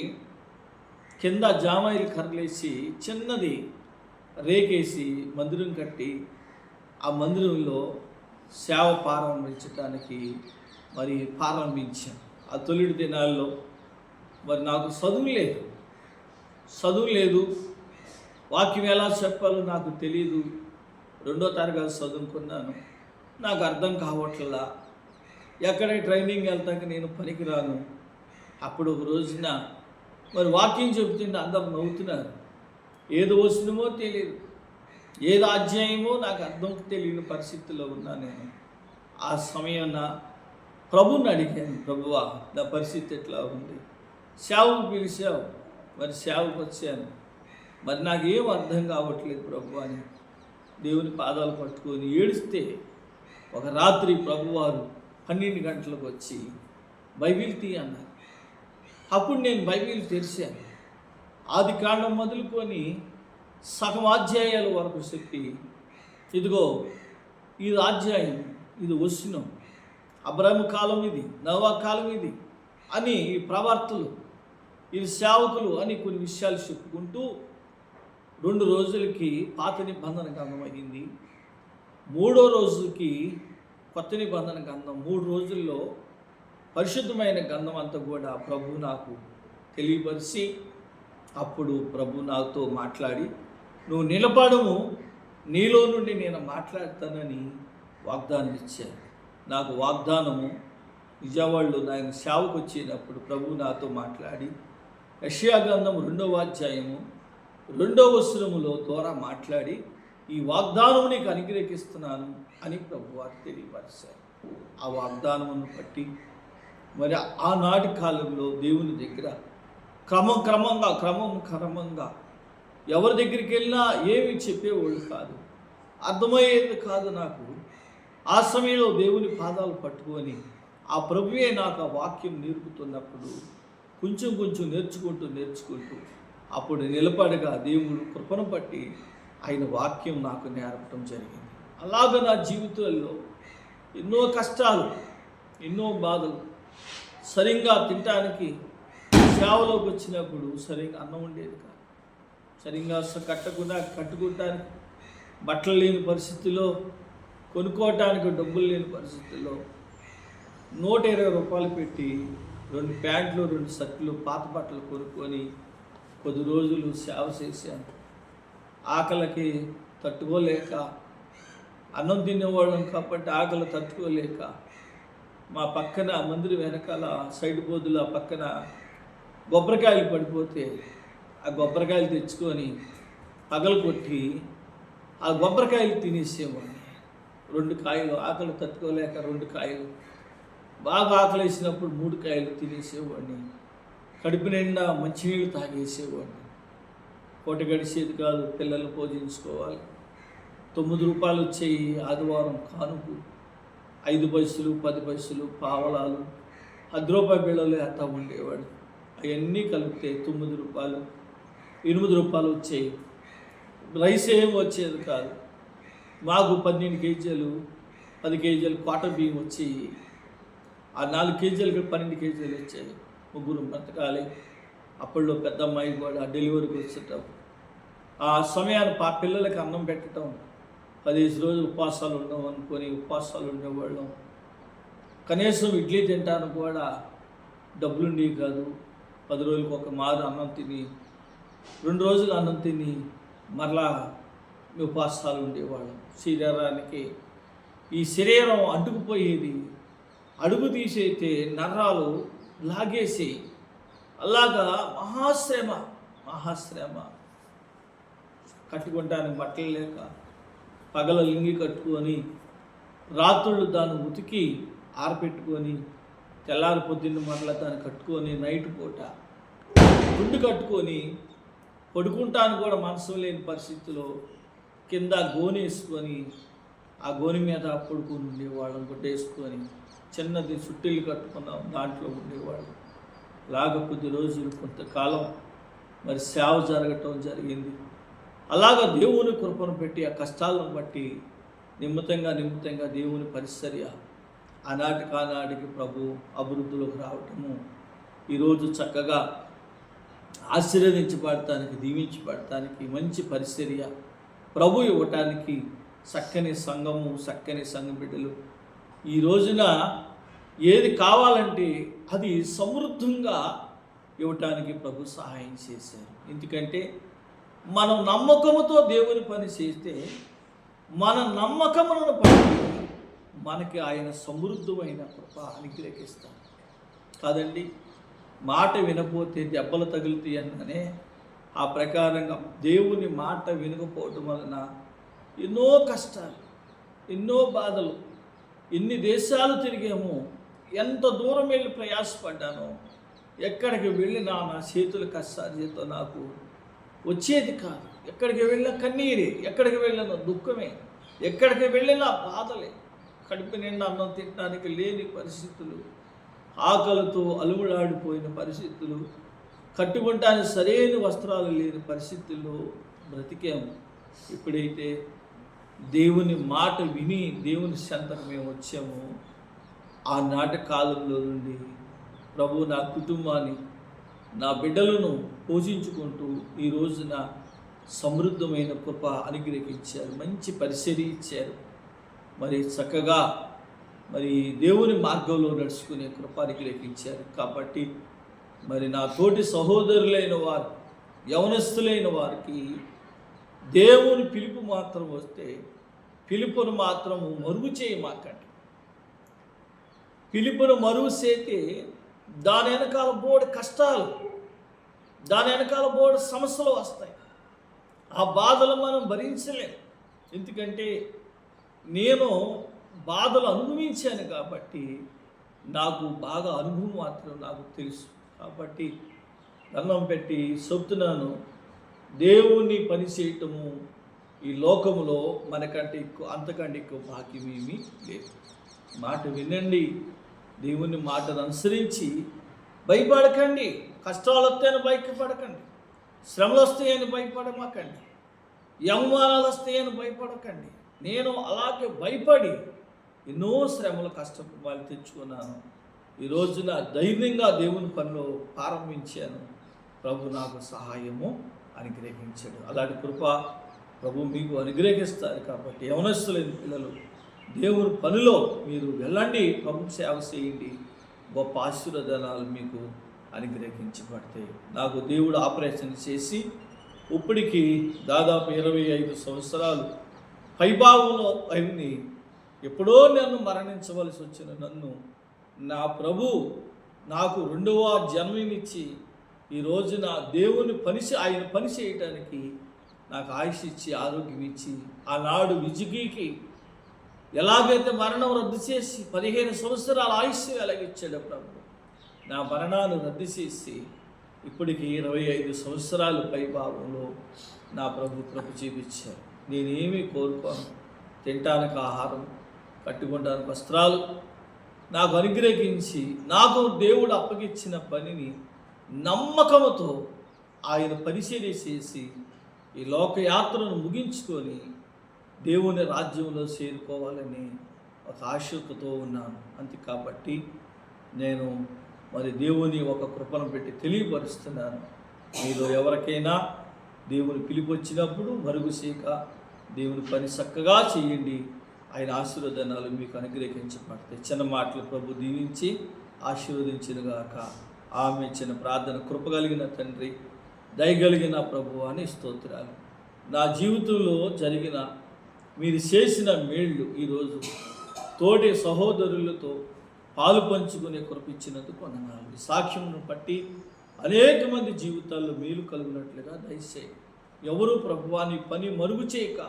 కింద జామాయిలు కర్రలేసి చిన్నది రేకేసి మందిరం కట్టి ఆ మందిరంలో సేవ ప్రారంభించడానికి మరి ప్రారంభించాం. ఆ తొలిడి దినాల్లో మరి నాకు చదువు లేదు, వాక్యం ఎలా చెప్పాలో నాకు తెలియదు. 2వ తరగతి చదువుకున్నాను, నాకు అర్థం కావట్లా, ఎక్కడ ట్రైనింగ్ వెళ్తాక నేను పనికిరాను. అప్పుడు ఒక రోజున మరి వాక్యం చెబుతుంటే అందరూ నవ్వుతున్నారు. ఏది వచనమో తెలియదు, ఏది అధ్యాయమో నాకు అర్థం తెలియని పరిస్థితిలో ఉన్నా నేను. ఆ సమయాన ప్రభువుని అడిగాను, ప్రభువా నా పరిస్థితి ఎట్లా ఉంది, సేవకు పిలిచావు, మరి సేవకు వచ్చాను, మరి నాకేం అర్థం కావట్లేదు ప్రభు అని దేవుని పాదాలు పట్టుకొని ఏడిస్తే ఒక రాత్రి ప్రభువారు 12 గంటలకు వచ్చి బైబిల్ తీ అన్నారు. అప్పుడు నేను బైబిల్ తెరిచాను. ఆది కాండం మొదలుకొని సగం అధ్యాయాల వరకు చెప్పి, ఇదిగో ఇది అధ్యాయం, ఇది వచనం, అబ్రాహాము కాలం ఇది, నోవా కాలం ఇది అని ఈ ప్రవర్తలు, ఇది సేవకులు అని కొన్ని విషయాలు చెప్పుకుంటూ 2 రోజులకి పాత నిబంధన గ్రంథం అయింది. 3వ రోజుకి కొత్త నిబంధన గ్రంథం. 3 రోజుల్లో పరిశుద్ధమైన గ్రంథం అంతా కూడా ప్రభు నాకు తెలియపరిచి, అప్పుడు ప్రభు నాతో మాట్లాడి, నువ్వు నిలబడము, నీలో నుండి నేను మాట్లాడతానని వాగ్దానం ఇచ్చాను. నాకు వాగ్దానము విజయవాడలో ఆయన సేవకు వచ్చినప్పుడు ప్రభు నాతో మాట్లాడి యెషయా గ్రంథం 2వ అధ్యాయము 2వ వచనములో ద్వారా మాట్లాడి, ఈ వాగ్దానం నీకు అనుగ్రహిస్తున్నాను అని ప్రభు వారికి తెలియపరిచారు. ఆ వాగ్దానమును బట్టి మరి ఆనాటి కాలంలో దేవుని దగ్గర క్రమంగా ఎవరి దగ్గరికి వెళ్ళినా ఏమి చెప్పేవాళ్ళు కాదు, అర్థమయ్యేది కాదు నాకు. ఆ సమయంలో దేవుని పాదాలు పట్టుకొని ఆ ప్రభువే నాకు ఆ వాక్యం నేర్పుతున్నప్పుడు కొంచెం నేర్చుకుంటూ అప్పుడు నిలబడగా దేవుడు కృపను బట్టి ఆయన వాక్యం నాకు నేర్పడం జరిగింది. అలాగ నా జీవితంలో ఎన్నో కష్టాలు, ఎన్నో బాధలు, సరిగ్గా తినటానికి సేవలోకి వచ్చినప్పుడు సరిగ్గా అన్నం ఉండేది కాదు, సరిగ్గా కట్టుకోవటానికి బట్టలు లేని పరిస్థితిలో, కొనుక్కోవటానికి డబ్బులు లేని పరిస్థితుల్లో 120 రూపాయలు పెట్టి 2 ప్యాంట్లు 2 షర్ట్లు పాత బట్టలు కొనుక్కొని కొద్ది రోజులు సేవ చేశాను. ఆకలికి తట్టుకోలేక, అన్నం తినేవాళ్ళం కాబట్టి ఆకలి తట్టుకోలేక మా పక్కన మందిరం వెనకాల సైడ్ బోర్డుల పక్కన కొబ్బరికాయలు పడిపోతే ఆ కొబ్బరికాయలు తెచ్చుకొని పగలగొట్టి ఆ కొబ్బరికాయలు తినేసేవాడిని. 2 కాయలు, ఆకలి తట్టుకోలేక 2 కాయలు, బాగా ఆకలి వేసినప్పుడు 3 కాయలు తినేసేవాడిని. కడుపు నిండా మంచినీళ్ళు తాగేసేవాడిని. పూట గడిచేది కాదు, పిల్లలు పోషించుకోవాలి. 9 రూపాయలు వచ్చేవి ఆదివారం కానుకు, 5 పైసలు 10 పైసలు పావలాలు 10 రూపాయల బిళ్ళలు వేస్తా ఉండేవాడు. అవన్నీ కలిపితే 9 రూపాయలు 8 రూపాయలు వచ్చేవి. రైస్ ఏం వచ్చేది కాదు. మాకు 12 కేజీలు 10 కేజీలు క్వార్టర్ బియ్యం వచ్చేవి. ఆ 4 కేజీలు 12 కేజీలు వచ్చాయి. 3 బ్రతకాలి. అప్పట్లో పెద్ద అమ్మాయి కూడా డెలివరీకి వచ్చేటప్పుడు ఆ సమయాన్ని పిల్లలకి అన్నం పెట్టడం, 15 రోజులు ఉపవాసాలు ఉండవు అనుకొని ఉపవాసాలు ఉండేవాళ్ళం. కనీసం ఇడ్లీ తింటానికి కూడా డబ్బులు ఉండేవి కాదు. 10 రోజులకు ఒక మారు అన్నం తిని 2 రోజులు అన్నం తిని మరలా ఉపవాసాలు ఉండేవాళ్ళం. శరీరానికి ఈ శరీరం అంటుకుపోయేది, అడుగు తీసైతే నరాలు లాగేసి, అలాగా మహాశ్రమ. కట్టుకుంటానికి బట్టలు లేక పగల లింగి కట్టుకొని రాత్రులు దాన్ని ఉతికి ఆరపెట్టుకొని తెల్లారి పొద్దున్న మరలా దాన్ని కట్టుకొని నైట్ పూట గుండు కట్టుకొని పడుకుంటానికి కూడా మనసు లేని పరిస్థితిలో కింద గోని వేసుకొని ఆ గోని మీద పడుకొని ఉండేవాళ్ళం. గుడ్డేసుకొని చిన్నది చుట్టీలు కట్టుకున్నాం, దాంట్లో ఉండేవాళ్ళం. అలాగ కొద్ది రోజులు కొంతకాలం మరి సేవ జరగటం జరిగింది. అలాగ దేవుని కృపను పెట్టి ఆ కష్టాలను బట్టి నిమిత్తంగా దేవుని పరిచర్య ఆనాటికి ప్రభు అభివృద్ధిలోకి రావటము, ఈరోజు చక్కగా ఆశీర్వదించబడటానికి, దీవించబడటానికి మంచి పరిచర్య ప్రభు ఇవ్వటానికి చక్కని సంఘము, చక్కని సంఘ బిడ్డలు ఈ రోజున ఏది కావాలంటే అది సమృద్ధంగా ఇవ్వటానికి ప్రభు సహాయం చేశారు. ఎందుకంటే మనం నమ్మకముతో దేవుని పని చేస్తే మన నమ్మకములను బట్టి మనకి ఆయన సమృద్ధమైన కృప అనుగ్రహిస్తాడు కాదండి. మాట వినపోతే దెబ్బలు తగులుతాయి అన్ననే ఆ ప్రకారంగా దేవుని మాట వినకపోవటం వలన ఎన్నో కష్టాలు, ఎన్నో బాధలు, ఎన్ని దేశాలు తిరిగామో ఎంత దూరం వెళ్ళి ప్రయాసపడ్డానో, ఎక్కడికి వెళ్ళినా నా చేతుల కష్టార్జితో నాకు వచ్చేది కాదు. ఎక్కడికి వెళ్ళిన కన్నీరే, ఎక్కడికి వెళ్ళిన దుఃఖమే, ఎక్కడికి వెళ్ళిన బాధలే. కడుపు నిండా అన్నం తినడానికి లేని పరిస్థితులు, ఆకలితో అలుములాడిపోయిన పరిస్థితులు, కట్టుకుంటానికి సరైన వస్త్రాలు లేని పరిస్థితుల్లో బ్రతికాము. ఎప్పుడైతే దేవుని మాట విని దేవుని చెంతకు మేము వచ్చాము, ఆనాటి కాలంలో నుండి ప్రభు నా కుటుంబాన్ని, నా బిడ్డలను పోషించుకుంటూ ఈ రోజున సమృద్ధమైన కృప అనుగ్రహించారు. మంచి పరిచర్య ఇచ్చారు. మరి చక్కగా మరి దేవుని మార్గంలో నడుచుకునే కృప అనుగ్రహించారు. కాబట్టి మరి నా తోటి సహోదరులైన వారు, యవనస్తులైన వారికి దేవుని పిలుపు మాత్రం వస్తే పిలుపును మాత్రము మరుగు చేయమాకండి. పిలుపును మరుగు చేస్తే దాని వెనకాల బోర్డు కష్టాలు, దాని వెనకాల బోర్డు సమస్యలు వస్తాయి. ఆ బాధలు మనం భరించలేం. ఎందుకంటే నేను బాధలు అనుభవించాను కాబట్టి నాకు బాగా అనుభవం మాత్రం నాకు తెలుసు. కాబట్టి దండం పెట్టి చెప్తున్నాను, దేవుని పని చేయటము ఈ లోకములో మనకంటే ఎక్కువ, అంతకంటే ఎక్కువ భాగ్యం ఏమీ లేదు. మాట వినండి, దేవుని మాటను అనుసరించి భయపడకండి. కష్టాలు వస్తాయని భయపడకండి, శ్రమలు వస్తాయని భయపడమాకండి, అవమానాలు వస్తాయని భయపడకండి. నేను అలాగే భయపడి ఎన్నో శ్రమలు కష్టపడి తెచ్చుకున్నాను. ఈ రోజున ధైర్యంగా దేవుని పనిలో ప్రారంభించాను. ప్రభు నాకు సహాయము అనుగ్రహించాడు. అలాంటి కృప ప్రభు మీకు అనుగ్రహిస్తారు. కాబట్టి యవనస్తులైన పిల్లలు, దేవుని పనిలో మీరు వెళ్ళండి, ప్రభు సేవ చేయండి, గొప్ప ఆశీర్వాదాలు మీకు అనుగ్రహించబడతాయి. నాకు దేవుడు ఆపరేషన్ చేసి ఇప్పటికి దాదాపు 25 సంవత్సరాలు పైభాగంలో అయింది. ఎప్పుడో నన్ను మరణించవలసి వచ్చిన నన్ను నా ప్రభు నాకు 2వ జన్మనిచ్చి ఈ రోజున దేవుని ఆయన పని చేయటానికి నాకు ఆయుష్ ఇచ్చి, ఆరోగ్యం ఇచ్చి, ఆనాడు విజిగీకి ఎలాగైతే మరణం రద్దు చేసి 15 సంవత్సరాల ఆయుష్ వెలగిచ్చాడు ప్రభు, నా మరణాన్ని రద్దు చేసి ఇప్పటికి 25 సంవత్సరాలు పైభాగంలో నా ప్రభు చూపించారు. నేనేమీ కోరుకోను. తినటానికి ఆహారం, కట్టుకోవడానికి వస్త్రాలు నాకు అనుగ్రహించి, నాకు దేవుడు అప్పగించిన పనిని నమ్మకంతో ఆయన పరిచర్య చేసి ఈ లోకయాత్రను ముగించుకొని దేవుని రాజ్యంలో చేరుకోవాలని ఒక ఆశతో ఉన్నాను. అంతే కాబట్టి నేను మరి దేవుని ఒక కృపను పెట్టి తెలియపరుస్తున్నాను. మీలో ఎవరికైనా దేవుని పిలుపు వచ్చినప్పుడు మరుగు చేయక దేవుని పని చక్కగా చేయండి. ఆయన ఆశీర్వాదాలు మీకు అనుగ్రహించబడతాయి. చిన్న మాటలు ప్రభు దీవించి ఆశీర్వదించినగాక. ఆమె ఇచ్చిన ప్రార్థన కృపగలిగిన తండ్రి, దయగలిగిన ప్రభు అని స్తోత్రాలు. నా జీవితంలో జరిగిన మీరు చేసిన మేళ్ళు ఈరోజు తోటి సహోదరులతో పాలు పంచుకునే కృపించినందుకు వందనాలు. సాక్ష్యమును బట్టి అనేక మంది జీవితాల్లో మేలు కలుగునట్లుగా దయచేయండి. ఎవరు ప్రభువాని పని మరుగు చేయక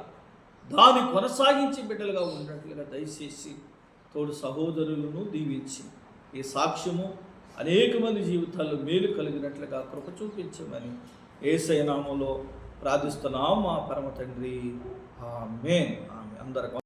దాన్ని కొనసాగించి బిడ్డలుగా ఉన్నట్లుగా దయచేసి తోడు సహోదరులను దీవించి ఈ సాక్ష్యము అనేక మంది జీవితాల్లో మేలు కలిగినట్లుగా కృప చూపించమని యేసయ్య నామములో ప్రార్థిస్తున్నాం మా పరమ తండ్రి. ఆమేన్. అందరికీ